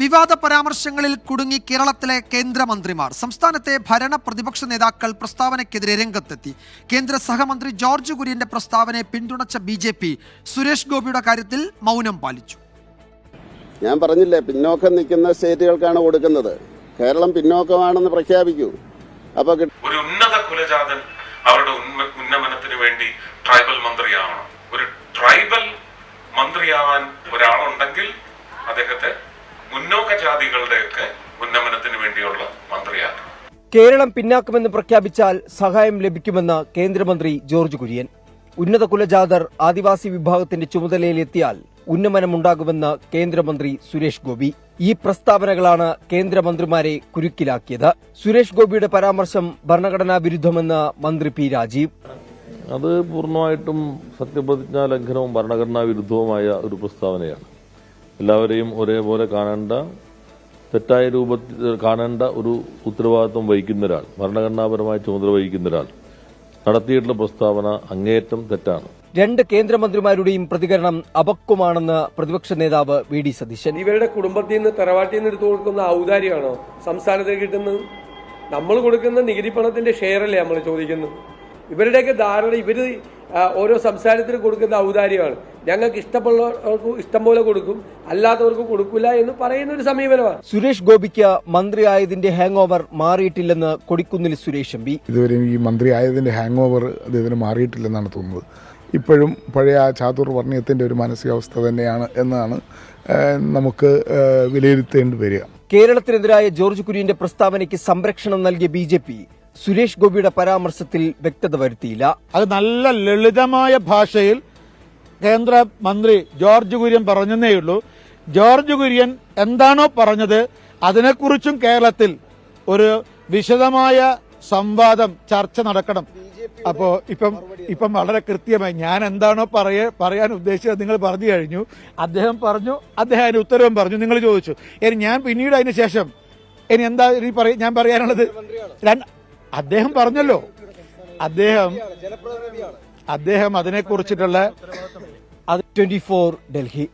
വിവാദ പരാമർശങ്ങളിൽ കുടുങ്ങി കേരളത്തിലെ കേന്ദ്രമന്ത്രിമാർ. സംസ്ഥാനത്തെ ഭരണ പ്രതിപക്ഷ നേതാക്കൾ പ്രസ്താവനയ്ക്കെതിരെ രംഗത്തെത്തി. കേന്ദ്ര സഹമന്ത്രി ജോർജ് കുര്യന്റെ പ്രസ്താവനയെ പിന്തുണച്ച BJP സുരേഷ് ഗോപിയുടെ കാര്യത്തിൽ മൗനം പാലിച്ചു. ഞാൻ പറഞ്ഞില്ലേ, പിന്നോക്കം നിൽക്കുന്ന സ്റ്റേറ്റുകൾക്കാണ് കൊടുക്കുന്നത്. കേരളം പിന്നോക്കമാണെന്ന് പ്രഖ്യാപിക്കൂ. അപ്പൊ ഒരു ഉന്നത കുലജാതൻ അവരുടെ ഉന്നമനത്തിന് വേണ്ടി ട്രൈബൽ മന്ത്രിയാവണം. ഒരു ട്രൈബൽ മന്ത്രിയാവാൻ ഒരാളുണ്ടെങ്കിൽ അദ്ദേഹത്തെ മുന്നോക്ക ജാതികളുടെയൊക്കെ ഉന്നമനത്തിന് വേണ്ടിയുള്ള മന്ത്രിയാക്കണം. കേരളം പിന്നാക്കമെന്ന് പ്രഖ്യാപിച്ചാൽ സഹായം ലഭിക്കുമെന്ന് കേന്ദ്രമന്ത്രി ജോർജ് കുര്യൻ. ഉന്നത കുലജാതർ ആദിവാസി വിഭാഗത്തിന്റെ ചുമതലയിലെത്തിയാൽ ഉന്നമനമുണ്ടാകുമെന്ന് കേന്ദ്രമന്ത്രി സുരേഷ് ഗോപി. ഈ പ്രസ്താവനകളാണ് കേന്ദ്രമന്ത്രിമാരെ കുരുക്കിലാക്കിയത്. സുരേഷ് ഗോപിയുടെ പരാമർശം ഭരണഘടനാ വിരുദ്ധമെന്ന് മന്ത്രി P. രാജീവ്. അത് പൂർണ്ണമായിട്ടും സത്യപ്രതിജ്ഞാ ലംഘനവും ഭരണഘടനാ വിരുദ്ധവുമായ ഒരു പ്രസ്താവനയാണ്. എല്ലാവരെയും ഒരേപോലെ കാണേണ്ട, തെറ്റായ രൂപത്തിൽ കാണേണ്ട ഒരു ഉത്തരവാദിത്വം വഹിക്കുന്ന ഒരാൾ, ഭരണഘടനാപരമായ ചുമതല വഹിക്കുന്ന ഒരാൾ നടത്തിയിട്ടുള്ള പ്രസ്താവന അങ്ങേയറ്റം തെറ്റാണ്. രണ്ട് കേന്ദ്രമന്ത്രിമാരുടെയും പ്രതികരണം അപക്വമാണെന്ന് പ്രതിപക്ഷ നേതാവ് VD സതീശൻ. ഇവരുടെ കുടുംബത്തിൽ നിന്ന് തറവാട്ടിൽ നിന്ന് എടുത്തു കൊടുക്കുന്ന ഔദാര്യമാണോ സംസ്ഥാനത്തിന് കിട്ടുന്നത്? നമ്മൾ കൊടുക്കുന്ന നികുതി പണത്തിന്റെ ഷെയറല്ലേ നമ്മൾ ചോദിക്കുന്നത്? ഇവരുടെയൊക്കെ ധാരണ ഇവര് ഓരോ സംസ്ഥാനത്തിന് കൊടുക്കുന്ന ഔദാര്യമാണ്. ഞങ്ങൾക്ക് ഇഷ്ടമുള്ളവർക്ക് ഇഷ്ടം പോലെ കൊടുക്കും, അല്ലാത്തവർക്ക് കൊടുക്കില്ല എന്ന് പറയുന്ന ഒരു സമീപനമാണ്. സുരേഷ് ഗോപിക്ക് മന്ത്രിയായതിന്റെ ഹാങ് ഓവർ മാറിയിട്ടില്ലെന്ന് കൊടിക്കുന്നിൽ സുരേഷ് MP. ഇതുവരെ ഈ മന്ത്രിയായതിന്റെ ഹാങ് ഓവർ അദ്ദേഹത്തിന് മാറിയിട്ടില്ലെന്നാണ് തോന്നുന്നത്. ഇപ്പോഴും പഴയ ആ ചാതുർവർണ്ണയത്തിന്റെ ഒരു മാനസികാവസ്ഥ തന്നെയാണ് എന്നാണ് നമുക്ക് വിലയിരുത്തേണ്ടി വരിക. കേരളത്തിനെതിരായ ജോർജ് കുര്യന്റെ പ്രസ്താവനയ്ക്ക് സംരക്ഷണം നൽകിയ BJP സുരേഷ് ഗോപിയുടെ പരാമർശത്തിൽ വ്യക്തത വരുത്തിയില്ല. അത് നല്ല ലളിതമായ ഭാഷയിൽ കേന്ദ്രമന്ത്രി ജോർജ് കുര്യൻ പറഞ്ഞെന്നേയുള്ളൂ. ജോർജ് കുര്യൻ എന്താണോ പറഞ്ഞത് അതിനെക്കുറിച്ചും കേരളത്തിൽ ഒരു വിശദമായ സംവാദം, ചർച്ച നടക്കണം. അപ്പോ ഇപ്പം വളരെ കൃത്യമായി ഞാൻ എന്താണോ പറയാൻ ഉദ്ദേശിച്ചത് നിങ്ങൾ പറഞ്ഞു കഴിഞ്ഞു. അദ്ദേഹം പറഞ്ഞു, അദ്ദേഹം അതിന് ഉത്തരവും പറഞ്ഞു, നിങ്ങൾ ചോദിച്ചു. ഇനി ഞാൻ പിന്നീട് അതിന് ശേഷം ഇനി എന്താ ഞാൻ പറയാനുള്ളത്? അദ്ദേഹം പറഞ്ഞല്ലോ, അദ്ദേഹം അതിനെക്കുറിച്ചിട്ടുള്ള 24 ഡൽഹി.